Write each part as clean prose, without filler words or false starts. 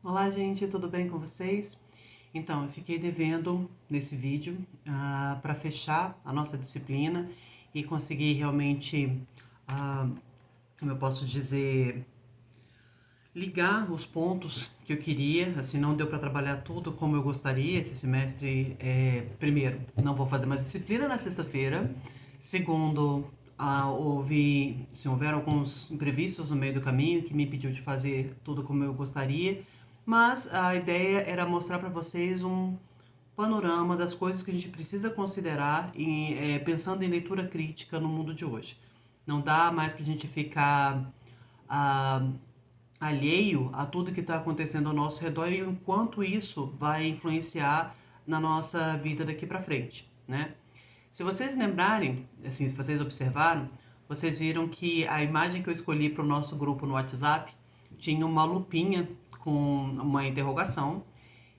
Olá, gente, tudo bem com vocês? Então, eu fiquei devendo nesse vídeo para fechar a nossa disciplina e conseguir realmente, ah, como eu posso dizer, ligar os pontos que eu queria. Assim, não deu para trabalhar tudo como eu gostaria. Esse semestre, primeiro, não vou fazer mais disciplina na sexta-feira. Segundo, houveram alguns imprevistos no meio do caminho que me impediu de fazer tudo como eu gostaria. Mas a ideia era mostrar para vocês um panorama das coisas que a gente precisa considerar pensando em leitura crítica no mundo de hoje. Não dá mais para a gente ficar ah, alheio a tudo que está acontecendo ao nosso redor e o quanto isso vai influenciar na nossa vida daqui para frente, né? Se vocês lembrarem, assim, se vocês observaram, vocês viram que a imagem que eu escolhi para o nosso grupo no WhatsApp tinha uma lupinha com uma interrogação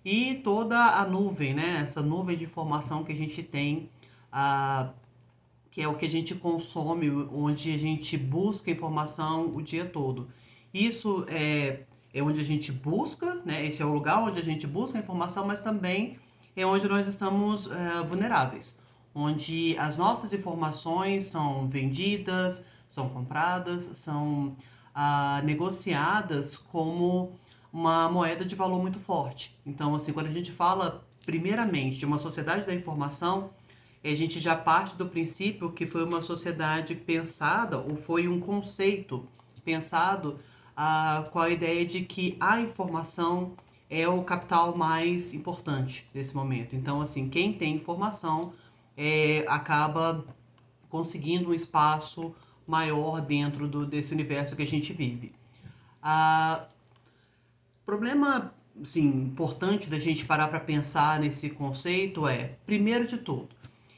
e toda a nuvem, né? Essa nuvem de informação que a gente tem, que é o que a gente consome, onde a gente busca informação o dia todo. Isso é onde a gente busca, né? Esse é o lugar onde a gente busca informação, mas também é onde nós estamos vulneráveis, onde as nossas informações são vendidas, são compradas, são negociadas como uma moeda de valor muito forte. Então, assim, quando a gente fala primeiramente de uma sociedade da informação, a gente já parte do princípio que foi uma sociedade pensada, ou foi um conceito pensado com a ideia de que a informação é o capital mais importante desse momento. Então, assim, quem tem informação acaba conseguindo um espaço maior dentro desse universo que a gente vive. Problema, sim, importante da gente parar para pensar nesse conceito primeiro de tudo,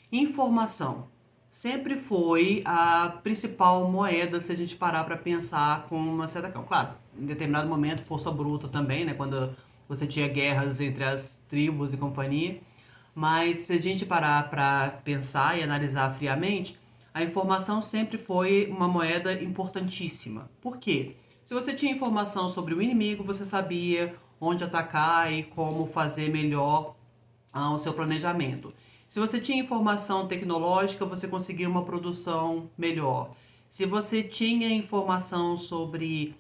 informação sempre foi a principal moeda se a gente parar para pensar com uma certa calma. Claro, em determinado momento, força bruta também, né, quando você tinha guerras entre as tribos e companhia, mas se a gente parar para pensar e analisar friamente, a informação sempre foi uma moeda importantíssima. Por quê? Se você tinha informação sobre o inimigo, você sabia onde atacar e como fazer melhor o seu planejamento. Se você tinha informação tecnológica, você conseguia uma produção melhor. Se você tinha informação sobre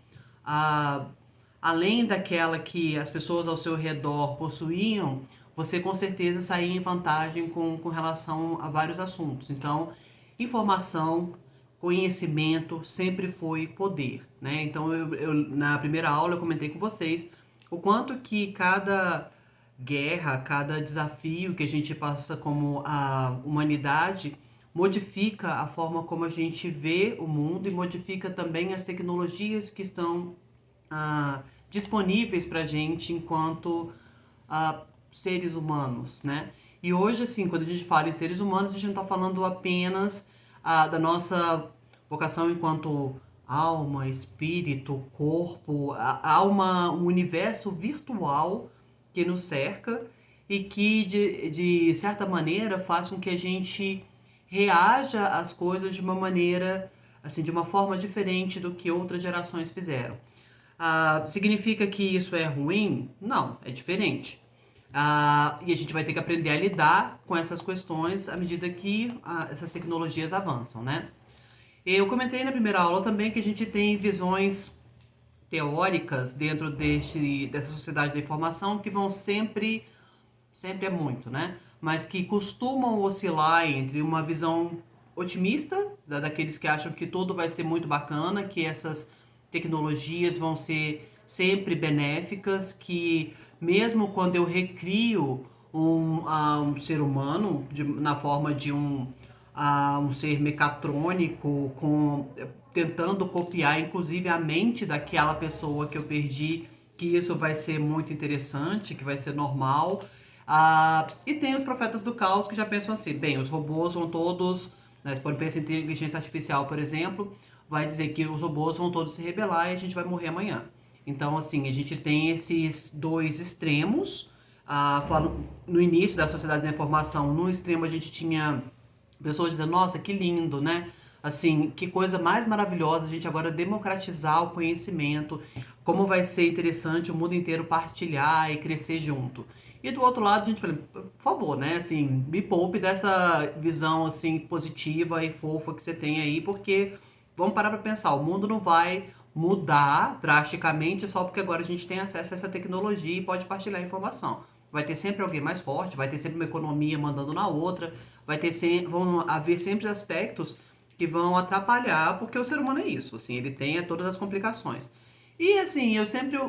além daquela que as pessoas ao seu redor possuíam, você com certeza saía em vantagem com relação a vários assuntos. Então, informação, conhecimento sempre foi poder, né? Então, na primeira aula eu comentei com vocês o quanto que cada guerra, cada desafio que a gente passa como a humanidade modifica a forma como a gente vê o mundo e modifica também as tecnologias que estão disponíveis para a gente enquanto seres humanos, né? E hoje, assim, quando a gente fala em seres humanos, a gente não está falando apenas da nossa vocação enquanto alma, espírito, corpo. Há um universo virtual que nos cerca e que, de certa maneira, faz com que a gente reaja às coisas de uma maneira, assim, de uma forma diferente do que outras gerações fizeram. Significa que isso é ruim? Não, é diferente. E a gente vai ter que aprender a lidar com essas questões à medida que essas tecnologias avançam, né? Eu comentei na primeira aula também que a gente tem visões teóricas dentro dessa sociedade da informação que vão sempre é muito, né? Mas que costumam oscilar entre uma visão otimista, daqueles que acham que tudo vai ser muito bacana, que essas tecnologias vão ser sempre benéficas, que mesmo quando eu recrio um ser humano na forma de um ser mecatrônico, tentando copiar inclusive a mente daquela pessoa que eu perdi, que isso vai ser muito interessante, que vai ser normal. E tem os profetas do caos que já pensam assim, bem, os robôs vão todos, né, quando pensa em inteligência artificial, por exemplo, vai dizer que os robôs vão todos se rebelar e a gente vai morrer amanhã. Então, assim, a gente tem esses dois extremos. No início da sociedade da informação, no extremo a gente tinha pessoas dizendo, nossa, que lindo, né? Assim, que coisa mais maravilhosa a gente agora democratizar o conhecimento, como vai ser interessante o mundo inteiro partilhar e crescer junto. E do outro lado, a gente fala, por favor, né, assim, me poupe dessa visão, assim, positiva e fofa que você tem aí, porque vamos parar para pensar, o mundo não vai mudar drasticamente só porque agora a gente tem acesso a essa tecnologia e pode partilhar informação. Vai ter sempre alguém mais forte, vai ter sempre uma economia mandando na outra, vão haver sempre aspectos que vão atrapalhar, porque o ser humano é isso, assim, ele tem todas as complicações. E assim, eu sempre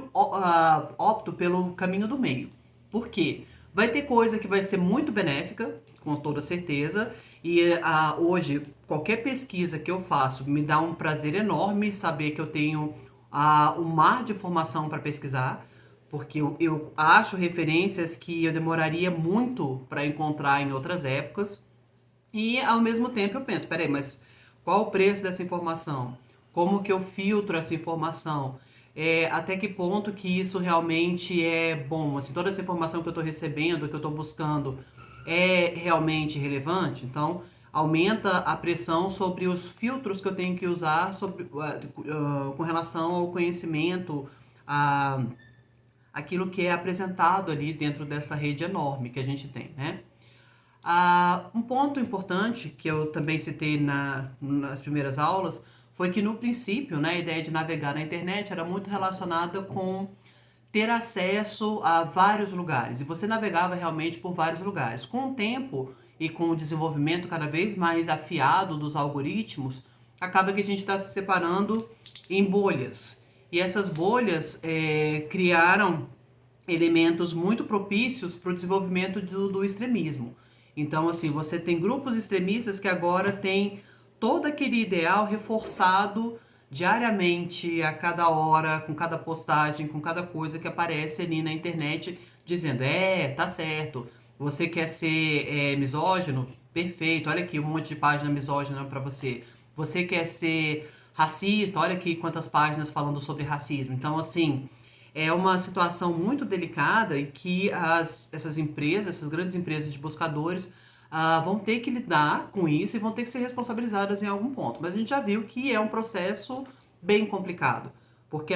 opto pelo caminho do meio. Por quê? Vai ter coisa que vai ser muito benéfica, com toda certeza, e hoje, qualquer pesquisa que eu faço me dá um prazer enorme saber que eu tenho um mar de informação para pesquisar, porque eu acho referências que eu demoraria muito para encontrar em outras épocas. E ao mesmo tempo eu penso, peraí, mas qual o preço dessa informação? Como que eu filtro essa informação? Até que ponto que isso realmente é bom? Assim, toda essa informação que eu estou recebendo, que eu estou buscando, é realmente relevante? Então, aumenta a pressão sobre os filtros que eu tenho que usar com relação ao conhecimento, a aquilo que é apresentado ali dentro dessa rede enorme que a gente tem, né? Um ponto importante que eu também citei nas primeiras aulas foi que no princípio, né, a ideia de navegar na internet era muito relacionada com ter acesso a vários lugares e você navegava realmente por vários lugares. Com o tempo e com o desenvolvimento cada vez mais afiado dos algoritmos, acaba que a gente está se separando em bolhas. E essas bolhas criaram elementos muito propícios para o desenvolvimento do extremismo. Então, assim, você tem grupos extremistas que agora têm todo aquele ideal reforçado diariamente, a cada hora, com cada postagem, com cada coisa que aparece ali na internet, dizendo, tá certo, você quer ser misógino? Perfeito, olha aqui um monte de página misógina para você. Você quer ser racista? Olha aqui quantas páginas falando sobre racismo. Então, assim, é uma situação muito delicada e que essas empresas, essas grandes empresas de buscadores, vão ter que lidar com isso e vão ter que ser responsabilizadas em algum ponto. Mas a gente já viu que é um processo bem complicado, porque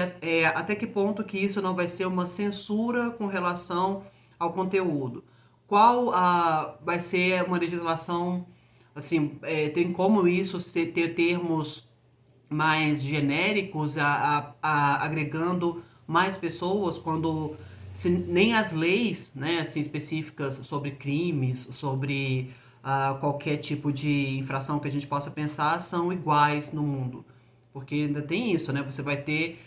até que ponto que isso não vai ser uma censura com relação ao conteúdo? Qual vai ser uma legislação, assim, tem como isso ter termos mais genéricos, agregando mais pessoas, quando nem as leis, né, assim, específicas sobre crimes, sobre qualquer tipo de infração que a gente possa pensar, são iguais no mundo. Porque ainda tem isso, né? Você vai ter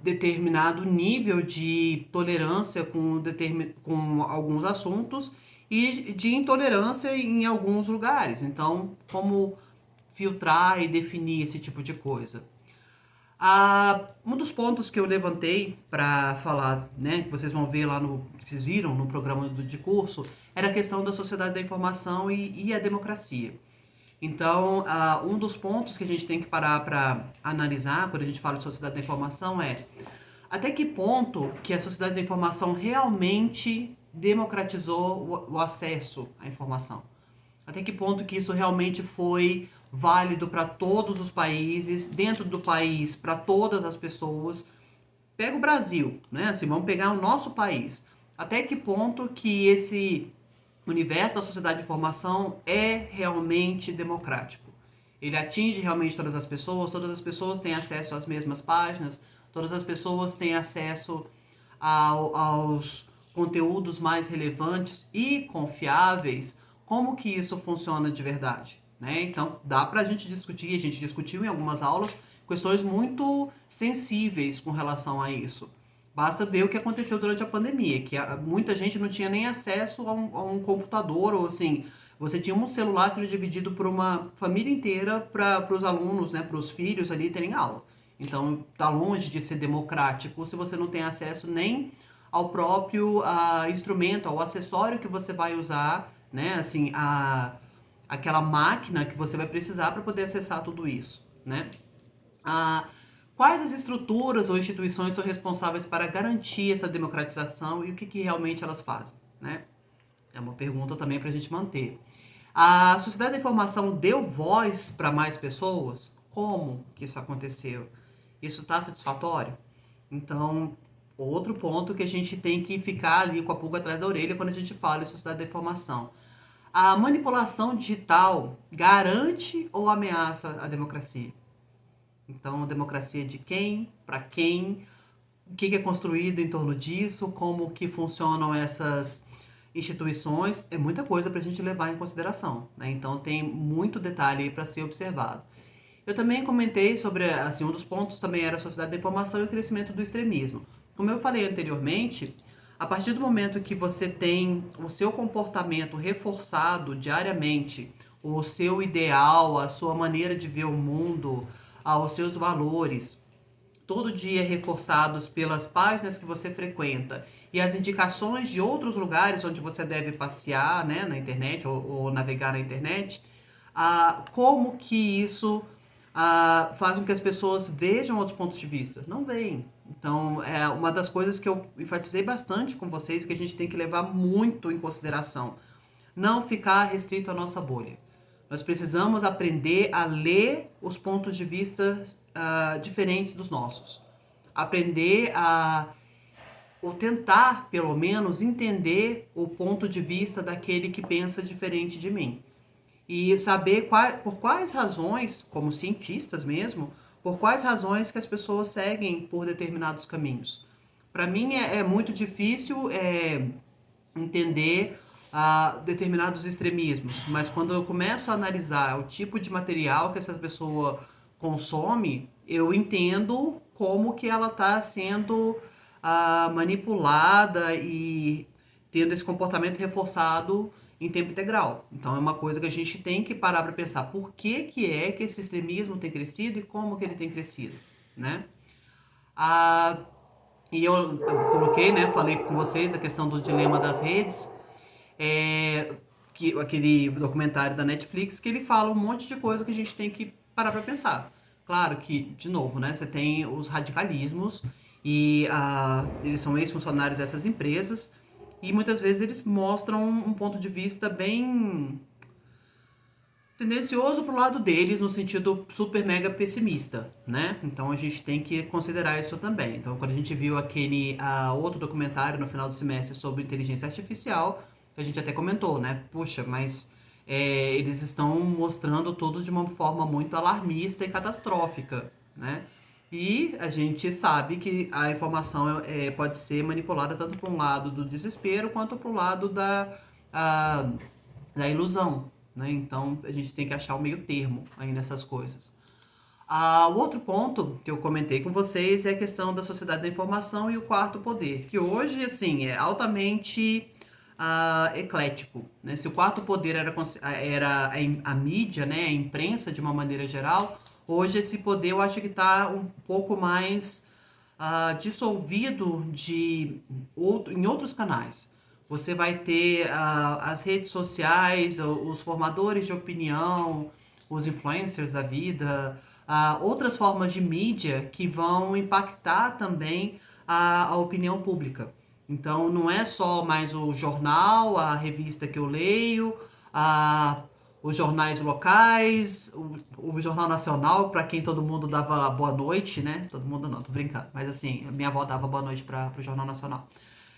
determinado nível de tolerância com alguns assuntos e de intolerância em alguns lugares. Então, como filtrar e definir esse tipo de coisa? Um dos pontos que eu levantei para falar, né, que vocês vão ver lá que vocês viram no programa de curso, era a questão da sociedade da informação e a democracia. Então, um dos pontos que a gente tem que parar para analisar quando a gente fala de sociedade da informação é até que ponto que a sociedade da informação realmente democratizou o acesso à informação. Até que ponto que isso realmente foi válido para todos os países, dentro do país, para todas as pessoas. Pega o Brasil, né? Assim, vamos pegar o nosso país. Até que ponto que esse universo da sociedade de informação é realmente democrático? Ele atinge realmente todas as pessoas têm acesso às mesmas páginas, todas as pessoas têm acesso aos conteúdos mais relevantes e confiáveis. Como que isso funciona de verdade? Né? Então, dá para a gente discutiu em algumas aulas questões muito sensíveis com relação a isso. Basta ver o que aconteceu durante a pandemia, que muita gente não tinha nem acesso a um computador, ou assim, você tinha um celular sendo dividido por uma família inteira para os alunos, né, para os filhos ali terem aula. Então, tá longe de ser democrático se você não tem acesso nem ao próprio instrumento, ao acessório que você vai usar, né, assim, aquela máquina que você vai precisar para poder acessar tudo isso, né? Quais as estruturas ou instituições são responsáveis para garantir essa democratização e o que realmente elas fazem, né? É uma pergunta também para a gente manter. A sociedade da informação deu voz para mais pessoas? Como que isso aconteceu? Isso está satisfatório? Então, outro ponto que a gente tem que ficar ali com a pulga atrás da orelha quando a gente fala em sociedade da informação. A manipulação digital garante ou ameaça a democracia? Então, a democracia de quem? Para quem? O que é construído em torno disso? Como que funcionam essas instituições? É muita coisa para a gente levar em consideração, né? Então, tem muito detalhe aí para ser observado. Eu também comentei sobre, assim, um dos pontos também era a sociedade da informação e o crescimento do extremismo. Como eu falei anteriormente, a partir do momento que você tem o seu comportamento reforçado diariamente, o seu ideal, a sua maneira de ver o mundo, os seus valores, todo dia reforçados pelas páginas que você frequenta e as indicações de outros lugares onde você deve passear, né, na internet ou navegar na internet, como que isso faz com que as pessoas vejam outros pontos de vista? Não veem. Então, é uma das coisas que eu enfatizei bastante com vocês, que a gente tem que levar muito em consideração. Não ficar restrito à nossa bolha. Nós precisamos aprender a ler os pontos de vista diferentes dos nossos. Aprender ou tentar, pelo menos, entender o ponto de vista daquele que pensa diferente de mim. E saber por quais razões, como cientistas mesmo, por quais razões que as pessoas seguem por determinados caminhos. Para mim é muito difícil entender determinados extremismos, mas quando eu começo a analisar o tipo de material que essa pessoa consome, eu entendo como que ela está sendo manipulada e tendo esse comportamento reforçado em tempo integral. Então é uma coisa que a gente tem que parar para pensar por que é que esse extremismo tem crescido e como que ele tem crescido, né? E eu coloquei, né, falei com vocês a questão do dilema das redes, aquele documentário da Netflix que ele fala um monte de coisa que a gente tem que parar para pensar. Claro que, de novo, né, você tem os radicalismos e eles são ex-funcionários dessas empresas e muitas vezes eles mostram um ponto de vista bem tendencioso pro lado deles no sentido super mega pessimista, né? Então a gente tem que considerar isso também. Então quando a gente viu aquele outro documentário no final do semestre sobre inteligência artificial, a gente até comentou, né? Puxa, mas eles estão mostrando tudo de uma forma muito alarmista e catastrófica, né? E a gente sabe que a informação pode ser manipulada tanto para um lado do desespero quanto para o lado da ilusão, né? Então a gente tem que achar o meio termo aí nessas coisas. O outro ponto que eu comentei com vocês é a questão da sociedade da informação e o quarto poder, que hoje, assim, é altamente eclético, né? Se o quarto poder era a mídia, né, a imprensa de uma maneira geral, hoje esse poder eu acho que está um pouco mais dissolvido em outros canais. Você vai ter as redes sociais, os formadores de opinião, os influencers da vida, outras formas de mídia que vão impactar também a opinião pública. Então, não é só mais o jornal, a revista que eu leio, os jornais locais, o Jornal Nacional, para quem todo mundo dava boa noite, né? Todo mundo não, tô brincando. Mas assim, minha avó dava boa noite para o Jornal Nacional.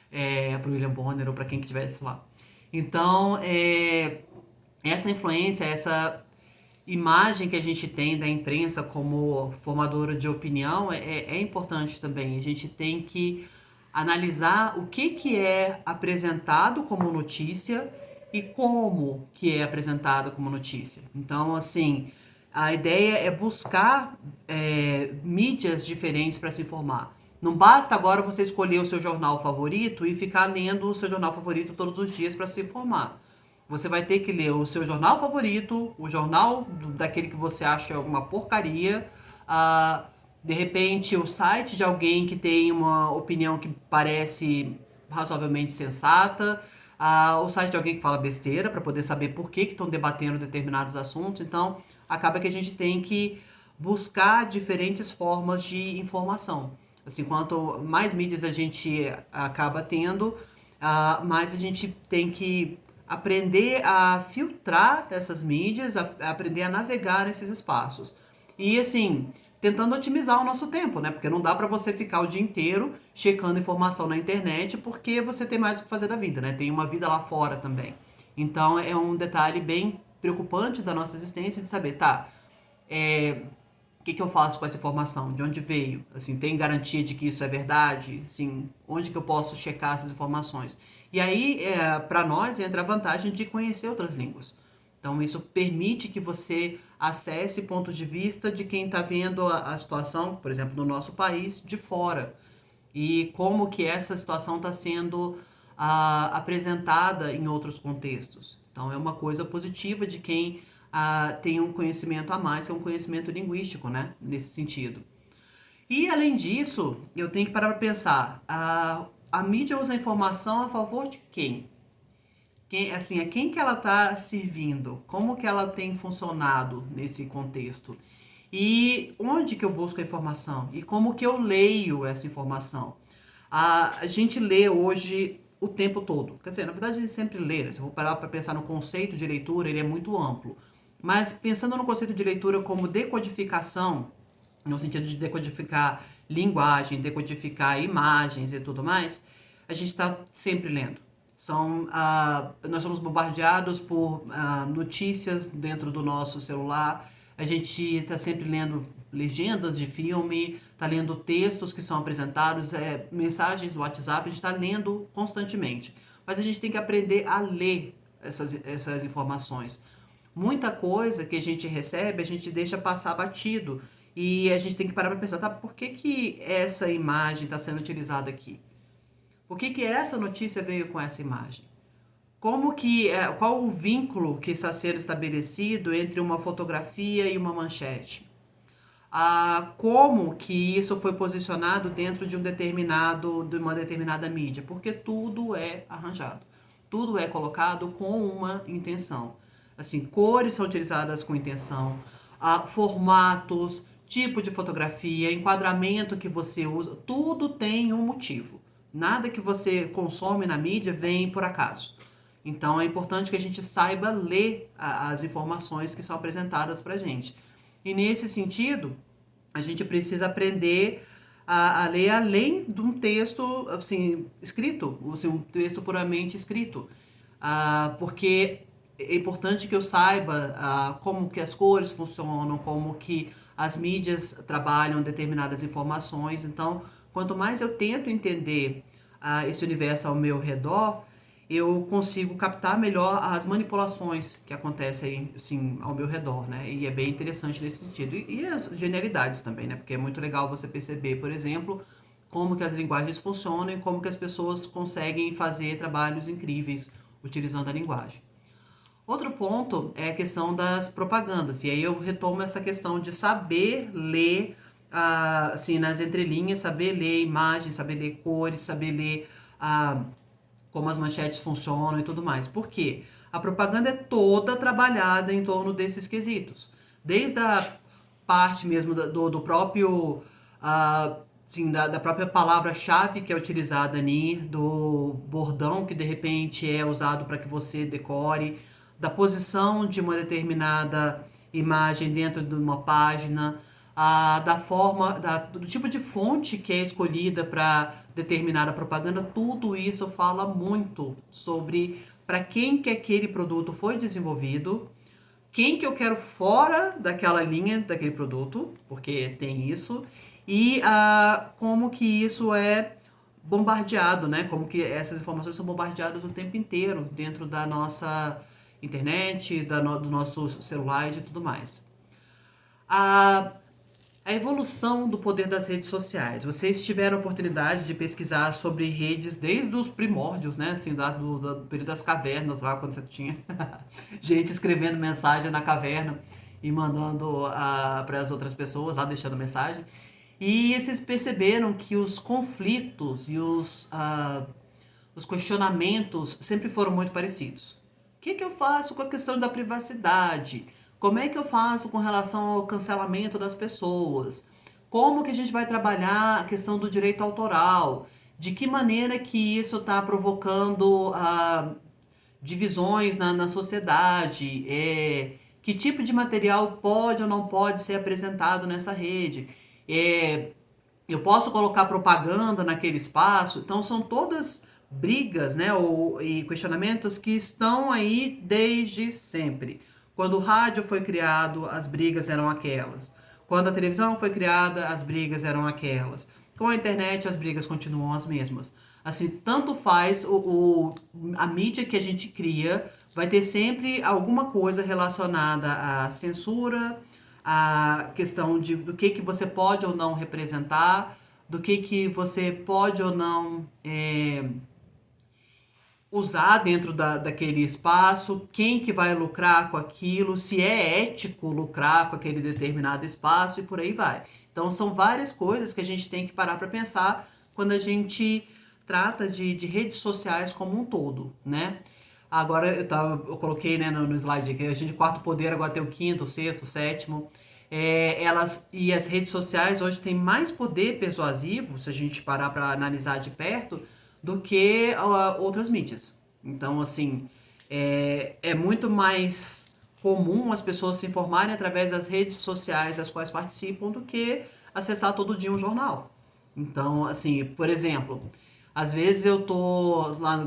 Para o William Bonner ou para quem que tivesse lá. Então, essa influência, essa imagem que a gente tem da imprensa como formadora de opinião é importante também. A gente tem que analisar o que é apresentado como notícia e como que é apresentado como notícia. Então, assim, a ideia é buscar mídias diferentes para se informar. Não basta agora você escolher o seu jornal favorito e ficar lendo o seu jornal favorito todos os dias para se informar. Você vai ter que ler o seu jornal favorito, o jornal daquele que você acha uma porcaria, de repente o site de alguém que tem uma opinião que parece razoavelmente sensata, o site de alguém que fala besteira para poder saber por que estão debatendo determinados assuntos. Então, acaba que a gente tem que buscar diferentes formas de informação. Assim, quanto mais mídias a gente acaba tendo, mais a gente tem que aprender a filtrar essas mídias, a aprender a navegar nesses espaços. E assim, tentando otimizar o nosso tempo, né? Porque não dá para você ficar o dia inteiro checando informação na internet, porque você tem mais o que fazer da vida, né? Tem uma vida lá fora também. Então é um detalhe bem preocupante da nossa existência de saber, tá? O que eu faço com essa informação? De onde veio? Assim, tem garantia de que isso é verdade? Assim, onde que eu posso checar essas informações? E aí, para nós, entra a vantagem de conhecer outras línguas. Então, isso permite que você acesse pontos de vista de quem está vendo a situação, por exemplo, no nosso país, de fora. E como que essa situação está sendo apresentada em outros contextos. Então, é uma coisa positiva de quem tem um conhecimento a mais, que é um conhecimento linguístico, né? Nesse sentido. E, além disso, eu tenho que parar para pensar, a mídia usa a informação a favor de quem? Assim, a quem que ela está servindo? Como que ela tem funcionado nesse contexto? E onde que eu busco a informação? E como que eu leio essa informação? A gente lê hoje o tempo todo. Quer dizer, na verdade, a gente sempre lê, né? Se eu vou parar para pensar no conceito de leitura, ele é muito amplo. Mas pensando no conceito de leitura como decodificação, no sentido de decodificar linguagem, decodificar imagens e tudo mais, a gente está sempre lendo. Nós somos bombardeados por notícias dentro do nosso celular, a gente está sempre lendo legendas de filme, está lendo textos que são apresentados, mensagens do WhatsApp, a gente está lendo constantemente. Mas a gente tem que aprender a ler essas informações. Muita coisa que a gente recebe, a gente deixa passar batido. E a gente tem que parar para pensar, tá, por que que essa imagem está sendo utilizada aqui? Por que que essa notícia veio com essa imagem? Qual o vínculo que está sendo estabelecido entre uma fotografia e uma manchete? Como que isso foi posicionado dentro de de uma determinada mídia? Porque tudo é arranjado. Tudo é colocado com uma intenção. Assim, cores são utilizadas com intenção, formatos, tipo de fotografia, enquadramento que você usa, tudo tem um motivo. Nada que você consome na mídia vem por acaso. Então é importante que a gente saiba ler as informações que são apresentadas para a gente. E nesse sentido, a gente precisa aprender a ler além de um texto assim, escrito, assim, um texto puramente escrito. Porque é importante que eu saiba como que as cores funcionam, como que as mídias trabalham determinadas informações. Então, quanto mais eu tento entender esse universo ao meu redor, eu consigo captar melhor as manipulações que acontecem assim, ao meu redor, né? E é bem interessante nesse sentido. E as genialidades também, né? Porque é muito legal você perceber, por exemplo, como que as linguagens funcionam e como que as pessoas conseguem fazer trabalhos incríveis utilizando a linguagem. Outro ponto é a questão das propagandas. E aí eu retomo essa questão de saber ler, assim, nas entrelinhas, saber ler imagens, saber ler cores, saber ler como as manchetes funcionam e tudo mais. Por quê? A propaganda é toda trabalhada em torno desses quesitos. Desde a parte mesmo do próprio, assim, da própria palavra-chave que é utilizada ali, do bordão que de repente é usado para que você decore, da posição de uma determinada imagem dentro de uma página, da forma, do tipo de fonte que é escolhida para determinada propaganda, tudo isso fala muito sobre para quem que aquele produto foi desenvolvido, quem que eu quero fora daquela linha daquele produto, porque tem isso, e como que isso é bombardeado, né? Como que essas informações são bombardeadas o tempo inteiro dentro da nossa internet, do nosso celular e tudo mais. A, a evolução do poder das redes sociais. Vocês tiveram a oportunidade de pesquisar sobre redes desde os primórdios, né? Assim, do período das cavernas, lá quando você tinha gente escrevendo mensagem na caverna e mandando para as outras pessoas, lá deixando mensagem. E vocês perceberam que os conflitos e os questionamentos sempre foram muito parecidos. O que eu faço com a questão da privacidade? Como é que eu faço com relação ao cancelamento das pessoas? Como que a gente vai trabalhar a questão do direito autoral? De que maneira que isso está provocando divisões na sociedade, que tipo de material pode ou não pode ser apresentado nessa rede. É, eu posso colocar propaganda naquele espaço. Então são todas brigas, né, e questionamentos que estão aí desde sempre. Quando o rádio foi criado, as brigas eram aquelas. Quando a televisão foi criada, as brigas eram aquelas. Com a internet, as brigas continuam as mesmas. Assim, tanto faz a mídia que a gente cria, vai ter sempre alguma coisa relacionada à censura, a questão do que você pode ou não representar, do que você pode ou não usar dentro daquele espaço, quem que vai lucrar com aquilo, se é ético lucrar com aquele determinado espaço e por aí vai. Então são várias coisas que a gente tem que parar para pensar quando a gente trata de redes sociais como um todo, né? Agora eu coloquei, né, no slide que a gente quarto poder agora tem o quinto, o sexto, o sétimo. Elas e as redes sociais hoje têm mais poder persuasivo, se a gente parar para analisar de perto, do que outras mídias. Então, assim, é muito mais comum as pessoas se informarem através das redes sociais das quais participam do que acessar todo dia um jornal. Então, assim, por exemplo, às vezes eu tô lá,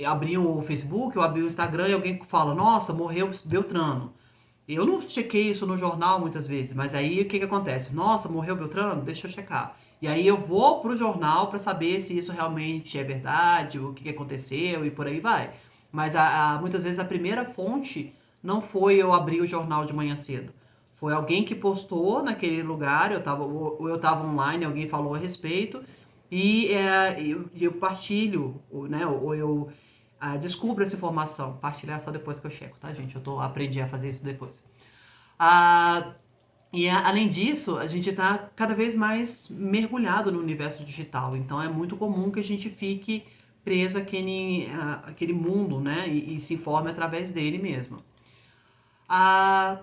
abri o Facebook, eu abri o Instagram e alguém fala, nossa, morreu Beltrano. Eu não chequei isso no jornal muitas vezes, mas aí o que que acontece? Nossa, morreu Beltrano? Deixa eu checar. E aí eu vou pro jornal para saber se isso realmente é verdade, o que que aconteceu e por aí vai. Mas muitas vezes a primeira fonte não foi eu abrir o jornal de manhã cedo. Foi alguém que postou naquele lugar, ou eu tava online, alguém falou a respeito, e eu partilho, né? Ou eu descubro essa informação. Partilhar só depois que eu checo, tá, gente? Aprendi a fazer isso depois. Ah, além disso, a gente está cada vez mais mergulhado no universo digital. Então é muito comum que a gente fique preso àquele mundo, né? E se informe através dele mesmo. Ah,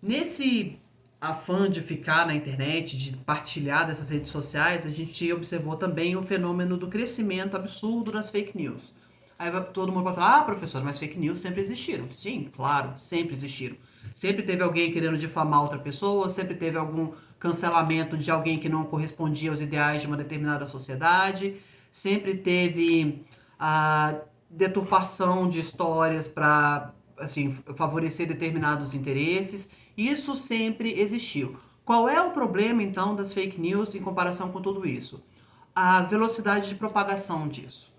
nesse afã de ficar na internet, de partilhar dessas redes sociais, a gente observou também o fenômeno do crescimento absurdo das fake news. Aí todo mundo pode falar, professor, mas fake news sempre existiram. Sim, claro, sempre existiram. Sempre teve alguém querendo difamar outra pessoa, sempre teve algum cancelamento de alguém que não correspondia aos ideais de uma determinada sociedade, sempre teve a deturpação de histórias para assim, favorecer determinados interesses. Isso sempre existiu. Qual é o problema, então, das fake news em comparação com tudo isso? A velocidade de propagação disso.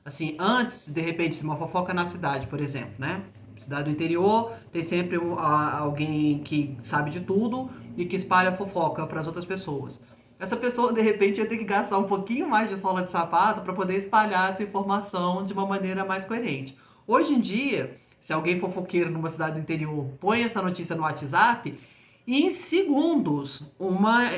Assim, antes, de repente, de uma fofoca na cidade, por exemplo, né? Cidade do interior, tem sempre alguém que sabe de tudo e que espalha fofoca para as outras pessoas. Essa pessoa, de repente, ia ter que gastar um pouquinho mais de sola de sapato para poder espalhar essa informação de uma maneira mais coerente. Hoje em dia, se alguém fofoqueiro numa cidade do interior põe essa notícia no WhatsApp, e em segundos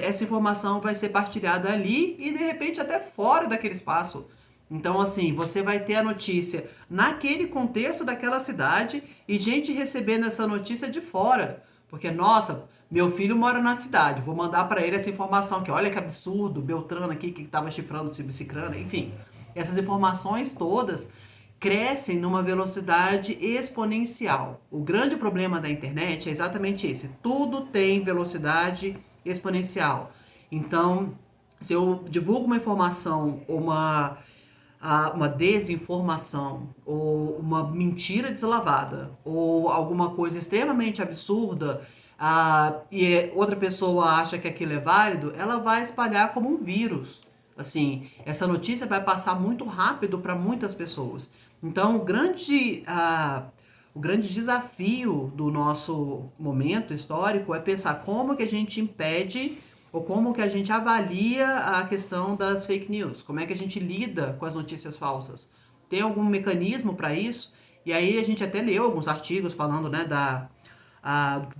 essa informação vai ser partilhada ali e de repente até fora daquele espaço. Então, assim, você vai ter a notícia naquele contexto daquela cidade e gente recebendo essa notícia de fora. Porque, nossa, meu filho mora na cidade, vou mandar para ele essa informação que olha que absurdo, Beltrano aqui que estava chifrando o Cicrano, enfim. Essas informações todas crescem numa velocidade exponencial. O grande problema da internet é exatamente esse: tudo tem velocidade exponencial. Então, se eu divulgo uma informação ou uma desinformação ou uma mentira deslavada ou alguma coisa extremamente absurda e outra pessoa acha que aquilo é válido, ela vai espalhar como um vírus. Assim, essa notícia vai passar muito rápido para muitas pessoas. Então, o grande desafio do nosso momento histórico é pensar como que a gente impede ou como que a gente avalia a questão das fake news, como é que a gente lida com as notícias falsas. Tem algum mecanismo para isso? E aí a gente até leu alguns artigos falando, né,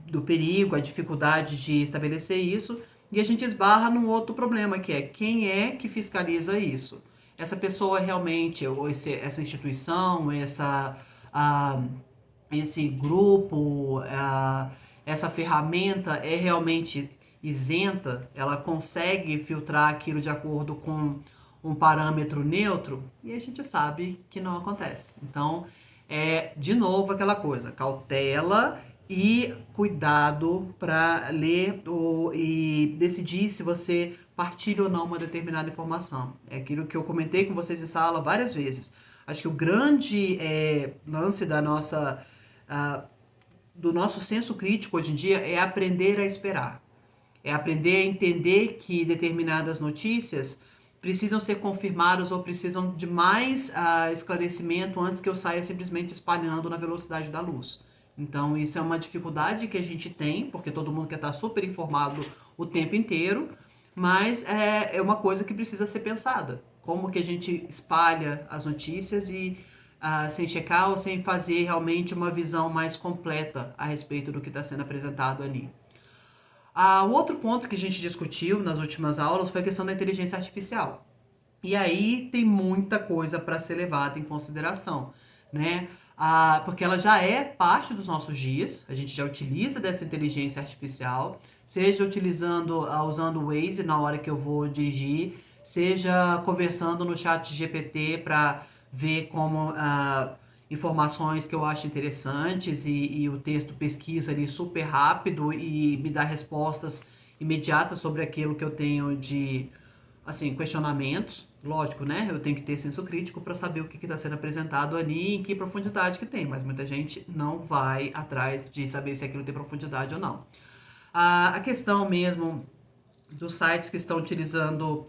do perigo, a dificuldade de estabelecer isso, e a gente esbarra num outro problema, que é quem é que fiscaliza isso? Essa pessoa realmente, ou essa instituição, esse grupo, essa ferramenta é realmente isenta, ela consegue filtrar aquilo de acordo com um parâmetro neutro, e a gente sabe que não acontece. Então, É, de novo, aquela coisa, cautela e cuidado para ler e decidir se você partilha ou não uma determinada informação. É aquilo que eu comentei com vocês em sala várias vezes. Acho que o grande lance ah, do nosso senso crítico hoje em dia é aprender a esperar. É aprender a entender que determinadas notícias precisam ser confirmadas ou precisam de mais esclarecimento antes que eu saia simplesmente espalhando na velocidade da luz. Então, isso é uma dificuldade que a gente tem, porque todo mundo quer estar super informado o tempo inteiro, mas é uma coisa que precisa ser pensada. Como que a gente espalha as notícias e sem checar ou sem fazer realmente uma visão mais completa a respeito do que está sendo apresentado ali. O outro ponto que a gente discutiu nas últimas aulas foi a questão da inteligência artificial. E aí tem muita coisa para ser levada em consideração, né? Porque ela já é parte dos nossos dias, a gente já utiliza dessa inteligência artificial, seja usando o Waze na hora que eu vou dirigir, seja conversando no chat GPT para ver como informações que eu acho interessantes e o texto pesquisa ali super rápido e me dá respostas imediatas sobre aquilo que eu tenho de assim, questionamentos. Lógico, né? Eu tenho que ter senso crítico para saber o que está sendo apresentado ali e em que profundidade que tem, mas muita gente não vai atrás de saber se aquilo tem profundidade ou não. A questão mesmo dos sites que estão utilizando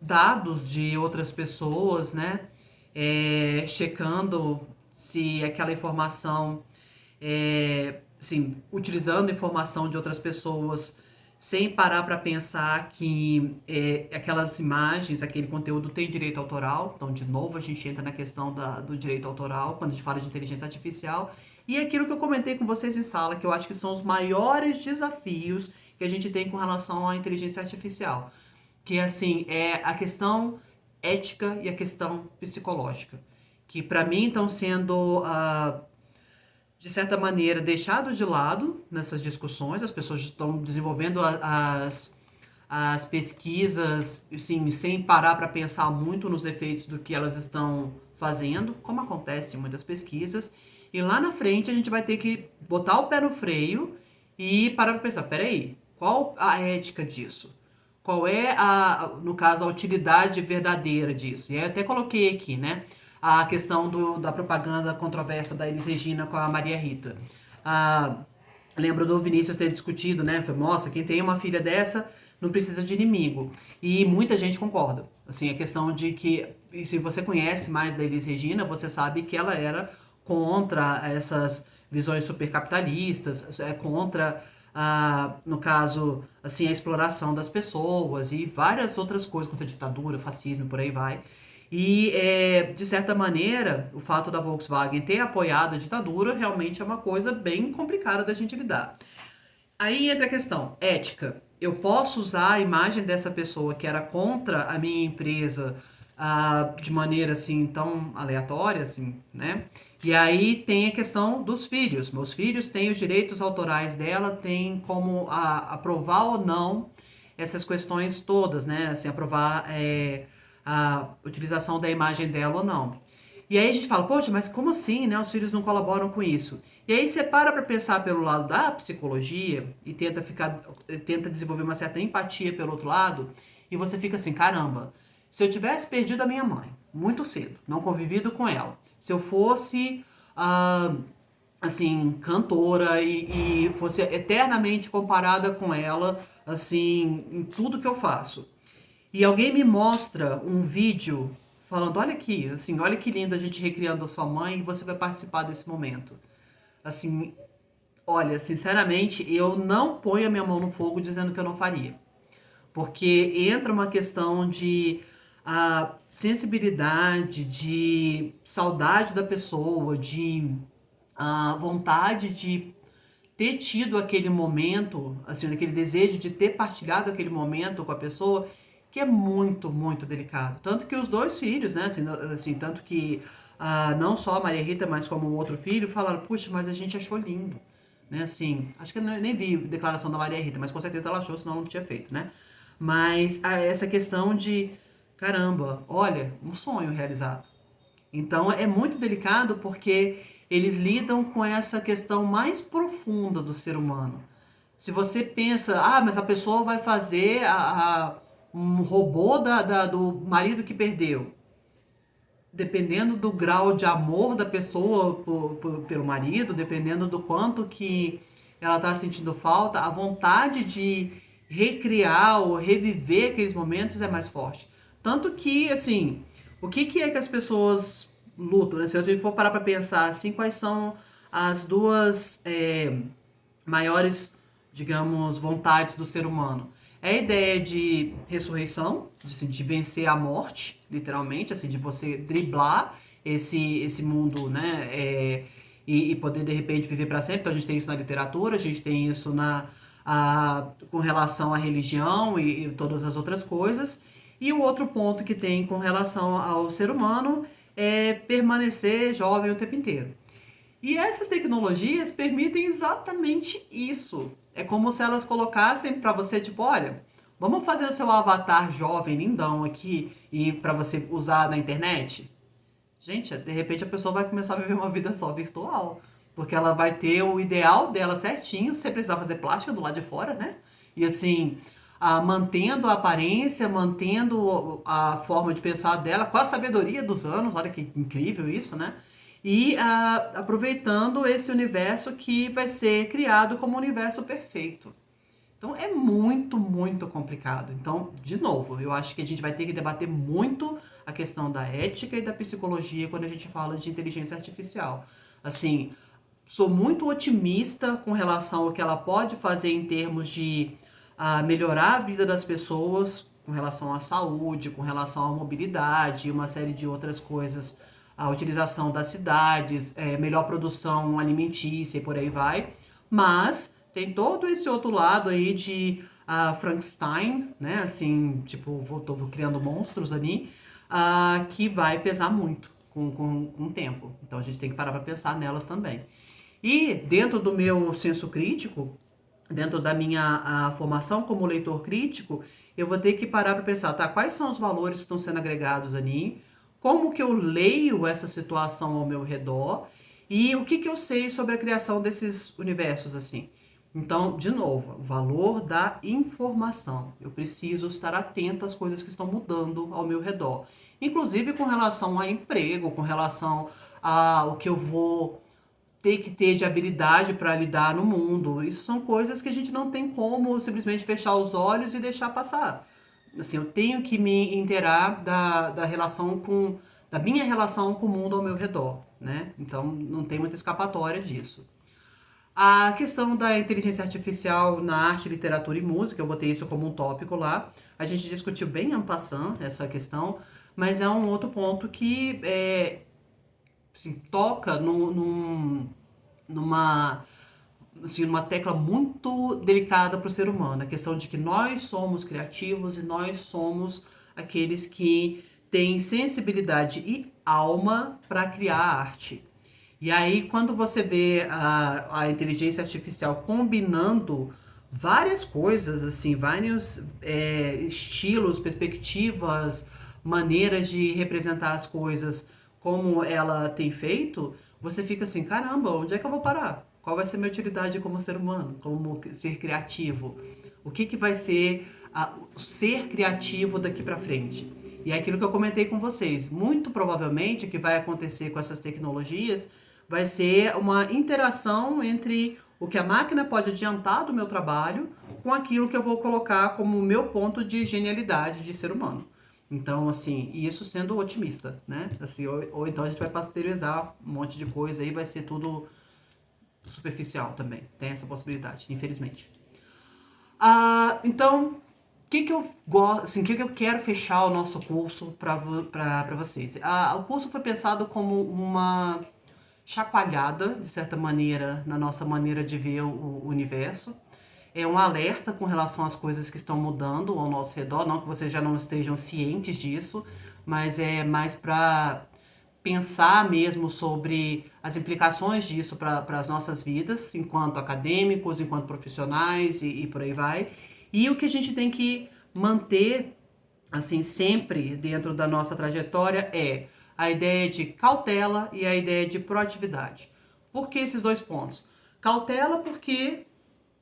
dados de outras pessoas, né? Checando se aquela informação, assim, utilizando informação de outras pessoas sem parar para pensar que aquelas imagens, aquele conteúdo tem direito autoral. Então, de novo, a gente entra na questão do direito autoral quando a gente fala de inteligência artificial. E aquilo que eu comentei com vocês em sala, que eu acho que são os maiores desafios que a gente tem com relação à inteligência artificial. Que, assim, é a questão ética e a questão psicológica. Que, para mim, estão sendo de certa maneira, deixados de lado nessas discussões. As pessoas estão desenvolvendo as pesquisas, sim, sem parar para pensar muito nos efeitos do que elas estão fazendo, como acontece em muitas pesquisas. E lá na frente a gente vai ter que botar o pé no freio e parar para pensar, peraí, qual a ética disso? Qual é, no caso, a utilidade verdadeira disso? E aí eu até coloquei aqui, né? A questão da propaganda controversa da Elis Regina com a Maria Rita. Lembro do Vinícius ter discutido, né? Foi, nossa, quem tem uma filha dessa não precisa de inimigo. E muita gente concorda. Assim, a questão de que, e se você conhece mais da Elis Regina, você sabe que ela era contra essas visões supercapitalistas, contra no caso, assim, a exploração das pessoas e várias outras coisas, contra a ditadura, fascismo, por aí vai. E, de certa maneira, o fato da Volkswagen ter apoiado a ditadura realmente é uma coisa bem complicada da gente lidar. Aí entra a questão ética. Eu posso usar a imagem dessa pessoa que era contra a minha empresa de maneira assim tão aleatória, assim, né? E aí tem a questão dos filhos. Meus filhos têm os direitos autorais dela, têm como aprovar ou não essas questões todas, né? Assim, aprovar a utilização da imagem dela ou não. E aí a gente fala, poxa, mas como assim, né? Os filhos não colaboram com isso. E aí você para pensar pelo lado da psicologia e tenta desenvolver uma certa empatia pelo outro lado, e você fica assim, caramba, se eu tivesse perdido a minha mãe muito cedo, não convivido com ela, se eu fosse assim, cantora e fosse eternamente comparada com ela, assim, em tudo que eu faço. E alguém me mostra um vídeo falando, olha aqui, assim, olha que lindo a gente recriando a sua mãe e você vai participar desse momento. Assim, olha, sinceramente, eu não ponho a minha mão no fogo dizendo que eu não faria. Porque entra uma questão de sensibilidade, de saudade da pessoa, de vontade de ter tido aquele momento, assim, aquele desejo de ter partilhado aquele momento com a pessoa, que é muito, muito delicado. Tanto que os dois filhos, né, assim tanto que não só a Maria Rita, mas como o outro filho, falaram, puxa, mas a gente achou lindo, né, assim, acho que eu nem vi a declaração da Maria Rita, mas com certeza ela achou, senão ela não tinha feito, né, mas essa questão de, caramba, olha, um sonho realizado. Então é muito delicado porque eles lidam com essa questão mais profunda do ser humano. Se você pensa, mas a pessoa vai fazer um robô do marido que perdeu. Dependendo do grau de amor da pessoa pelo marido, dependendo do quanto que ela está sentindo falta, a vontade de recriar ou reviver aqueles momentos é mais forte. Tanto que, assim, o que é que as pessoas lutam, né? Se a gente for parar para pensar, assim, quais são as duas maiores, digamos, vontades do ser humano. É a ideia de ressurreição, assim, de vencer a morte, literalmente, assim, de você driblar esse mundo, né? E poder, de repente, viver para sempre. Então, a gente tem isso na literatura, a gente tem isso com relação à religião e todas as outras coisas. E o outro ponto que tem com relação ao ser humano é permanecer jovem o tempo inteiro. E essas tecnologias permitem exatamente isso. É como se elas colocassem para você, tipo, olha, vamos fazer o seu avatar jovem, lindão aqui, e para você usar na internet? Gente, de repente a pessoa vai começar a viver uma vida só virtual. Porque ela vai ter o ideal dela certinho, sem precisar fazer plástica do lado de fora, né? E assim, mantendo a aparência, mantendo a forma de pensar dela, com a sabedoria dos anos, olha que incrível isso, né? E aproveitando esse universo que vai ser criado como um universo perfeito. Então é muito, muito complicado. Então, de novo, eu acho que a gente vai ter que debater muito a questão da ética e da psicologia quando a gente fala de inteligência artificial. Assim, sou muito otimista com relação ao que ela pode fazer em termos de melhorar a vida das pessoas, com relação à saúde, com relação à mobilidade e uma série de outras coisas, a utilização das cidades, melhor produção alimentícia e por aí vai. Mas tem todo esse outro lado aí de Frankenstein, né? Assim, tipo, tô criando monstros ali, que vai pesar muito com o tempo. Então a gente tem que parar para pensar nelas também. E dentro do meu senso crítico, dentro da minha formação como leitor crítico, eu vou ter que parar para pensar, tá? Quais são os valores que estão sendo agregados ali? Como que eu leio essa situação ao meu redor? E o que eu sei sobre a criação desses universos, assim? Então, de novo, o valor da informação. Eu preciso estar atento às coisas que estão mudando ao meu redor. Inclusive com relação a emprego, com relação ao que eu vou ter que ter de habilidade para lidar no mundo. Isso são coisas que a gente não tem como simplesmente fechar os olhos e deixar passar. Assim, eu tenho que me inteirar da minha relação com o mundo ao meu redor, né? Então, não tem muita escapatória disso. A questão da inteligência artificial na arte, literatura e música, eu botei isso como um tópico lá. A gente discutiu bem en passant essa questão, mas é um outro ponto que assim, toca numa, assim, numa tecla muito delicada para o ser humano. A questão de que nós somos criativos e nós somos aqueles que têm sensibilidade e alma para criar arte. E aí, quando você vê a inteligência artificial combinando várias coisas, assim, vários estilos, perspectivas, maneiras de representar as coisas como ela tem feito, você fica assim, caramba, onde é que eu vou parar? Qual vai ser a minha utilidade como ser humano, como ser criativo? O que vai ser o ser criativo daqui para frente? E é aquilo que eu comentei com vocês. Muito provavelmente o que vai acontecer com essas tecnologias vai ser uma interação entre o que a máquina pode adiantar do meu trabalho com aquilo que eu vou colocar como o meu ponto de genialidade de ser humano. Então, assim, e isso sendo otimista, né? Assim, ou então a gente vai pasteurizar um monte de coisa aí, vai ser tudo superficial também. Tem essa possibilidade, infelizmente. Então, o que eu gosto, assim, que eu quero fechar o nosso curso para vocês? O curso foi pensado como uma chacoalhada, de certa maneira, na nossa maneira de ver o universo. É um alerta com relação às coisas que estão mudando ao nosso redor, não que vocês já não estejam cientes disso, mas é mais para pensar mesmo sobre as implicações disso para as nossas vidas, enquanto acadêmicos, enquanto profissionais e por aí vai. E o que a gente tem que manter, assim, sempre dentro da nossa trajetória é a ideia de cautela e a ideia de proatividade. Por que esses dois pontos? Cautela porque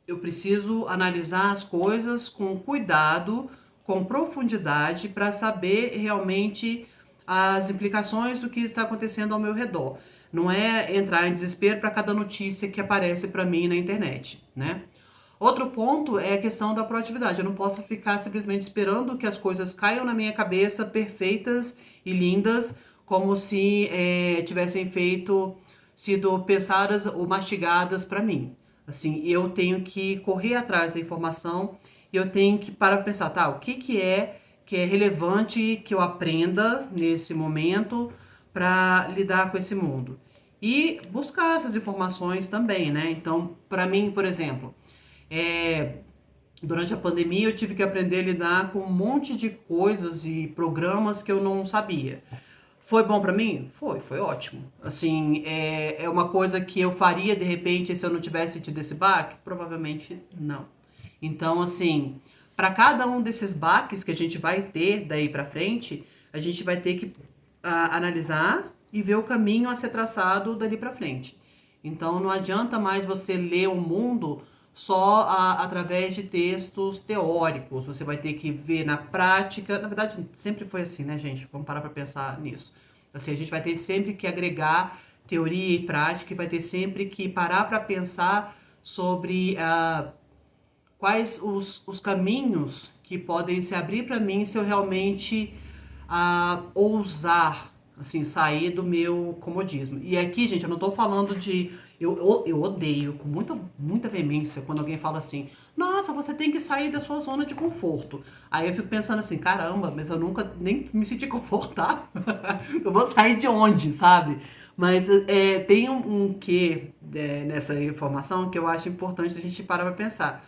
eu preciso analisar as coisas com cuidado, com profundidade, para saber realmente as implicações do que está acontecendo ao meu redor. Não é entrar em desespero para cada notícia que aparece para mim na internet, né? Outro ponto é a questão da proatividade. Eu não posso ficar simplesmente esperando que as coisas caiam na minha cabeça perfeitas e lindas, como se tivessem sido pensadas ou mastigadas para mim. Assim, eu tenho que correr atrás da informação e eu tenho que parar para pensar, tá, o que é relevante que eu aprenda nesse momento para lidar com esse mundo. E buscar essas informações também, né? Então, para mim, por exemplo, é, durante a pandemia eu tive que aprender a lidar com um monte de coisas e programas que eu não sabia. Foi bom pra mim? Foi ótimo. Assim, é uma coisa que eu faria de repente se eu não tivesse tido esse baque? Provavelmente não. Então, assim, para cada um desses baques que a gente vai ter daí pra frente, a gente vai ter que analisar e ver o caminho a ser traçado dali pra frente. Então, não adianta mais você ler o mundo só através de textos teóricos. Você vai ter que ver na prática. Na verdade, sempre foi assim, né, gente? Vamos parar para pensar nisso. Assim, a gente vai ter sempre que agregar teoria e prática e vai ter sempre que parar para pensar sobre quais os caminhos que podem se abrir para mim se eu realmente ousar assim, sair do meu comodismo. E aqui, gente, eu não tô falando de. Eu odeio com muita veemência quando alguém fala assim: nossa, você tem que sair da sua zona de conforto. Aí eu fico pensando assim: caramba, mas eu nunca nem me senti confortável. Eu vou sair de onde, sabe? Mas tem um quê nessa informação que eu acho importante a gente parar pra pensar.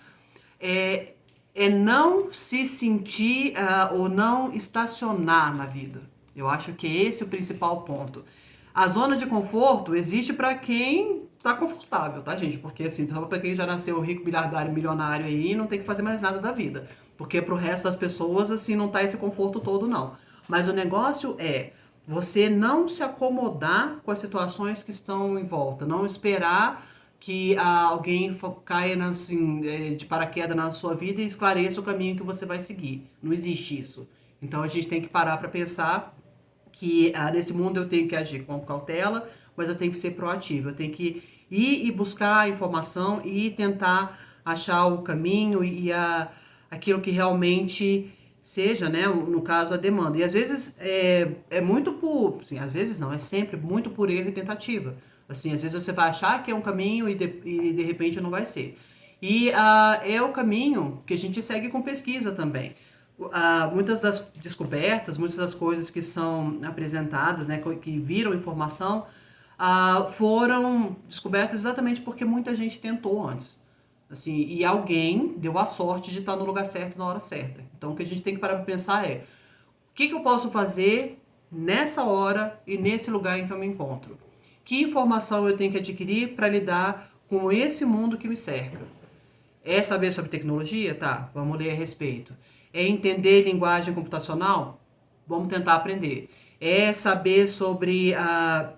É, é não se sentir ou não estacionar na vida. Eu acho que esse é o principal ponto. A zona de conforto existe para quem tá confortável, tá, gente? Porque assim, só para quem já nasceu rico, miliardário, milionário aí, não tem que fazer mais nada da vida. Porque pro resto das pessoas, assim, não tá esse conforto todo, não. Mas o negócio é você não se acomodar com as situações que estão em volta, não esperar que alguém caia assim, de paraquedas na sua vida e esclareça o caminho que você vai seguir. Não existe isso. Então a gente tem que parar para pensar que nesse mundo eu tenho que agir com cautela, mas eu tenho que ser proativo, eu tenho que ir e buscar a informação e tentar achar o caminho aquilo que realmente seja, né, no caso, a demanda. E às vezes é muito por, assim, às vezes não, é sempre muito por erro e tentativa. Assim, às vezes você vai achar que é um caminho e de repente não vai ser. E é o caminho que a gente segue com pesquisa também. Muitas das descobertas, muitas das coisas que são apresentadas, né, que viram informação, foram descobertas exatamente porque muita gente tentou antes. Assim, e alguém deu a sorte de estar no lugar certo na hora certa. Então, o que a gente tem que parar para pensar é: o que eu posso fazer nessa hora e nesse lugar em que eu me encontro? Que informação eu tenho que adquirir para lidar com esse mundo que me cerca? É saber sobre tecnologia? Tá, vamos ler a respeito. É entender linguagem computacional? Vamos tentar aprender. É saber sobre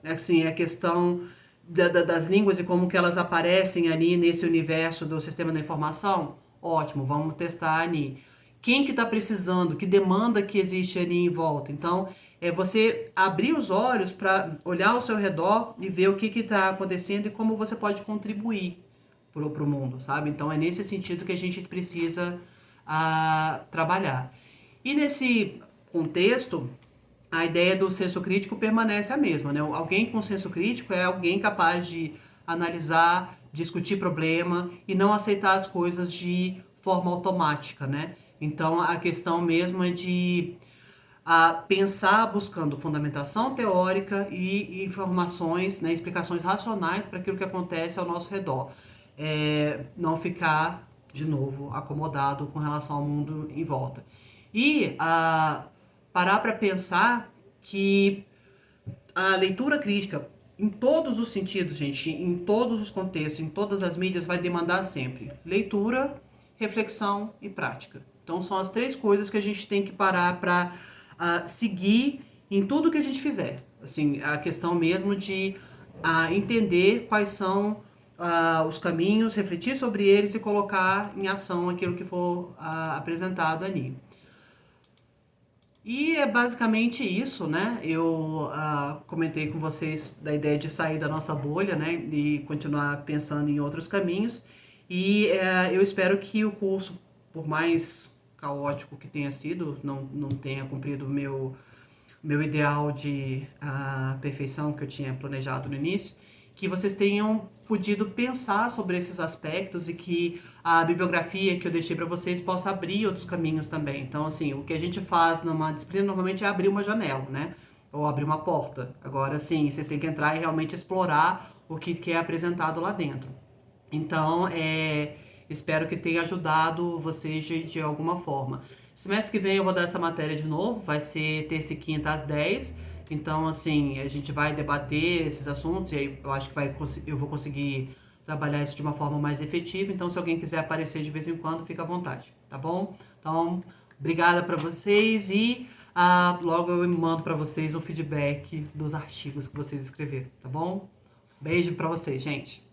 assim, a questão das línguas e como que elas aparecem ali nesse universo do sistema da informação? Ótimo, vamos testar ali. Quem que está precisando? Que demanda que existe ali em volta? Então, é você abrir os olhos para olhar ao seu redor e ver o que está acontecendo e como você pode contribuir pro mundo, sabe? Então é nesse sentido que a gente precisa trabalhar. E nesse contexto, a ideia do senso crítico permanece a mesma, né? Alguém com senso crítico é alguém capaz de analisar, discutir problema e não aceitar as coisas de forma automática, né? Então a questão mesmo é de pensar buscando fundamentação teórica e informações, né, explicações racionais para aquilo que acontece ao nosso redor. Não ficar, de novo, acomodado com relação ao mundo em volta. E parar para pensar que a leitura crítica, em todos os sentidos, gente, em todos os contextos, em todas as mídias, vai demandar sempre leitura, reflexão e prática. Então, são as três coisas que a gente tem que parar para seguir em tudo que a gente fizer. Assim, a questão mesmo de entender quais são os caminhos, refletir sobre eles e colocar em ação aquilo que for apresentado ali. E é basicamente isso, né? Eu comentei com vocês da ideia de sair da nossa bolha, né? E continuar pensando em outros caminhos. E eu espero que o curso, por mais caótico que tenha sido, não tenha cumprido o meu ideal de perfeição que eu tinha planejado no início, que vocês tenham podido pensar sobre esses aspectos e que a bibliografia que eu deixei para vocês possa abrir outros caminhos também. Então, assim, o que a gente faz numa disciplina normalmente é abrir uma janela, né? Ou abrir uma porta. Agora, sim, vocês têm que entrar e realmente explorar o que é apresentado lá dentro. Então, espero que tenha ajudado vocês de alguma forma. Semestre que vem eu vou dar essa matéria de novo, vai ser terça e quinta às 10. Então, assim, a gente vai debater esses assuntos e aí eu acho que eu vou conseguir trabalhar isso de uma forma mais efetiva. Então, se alguém quiser aparecer de vez em quando, fica à vontade, tá bom? Então, obrigada para vocês e logo eu mando para vocês o feedback dos artigos que vocês escreveram, tá bom? Beijo para vocês, gente.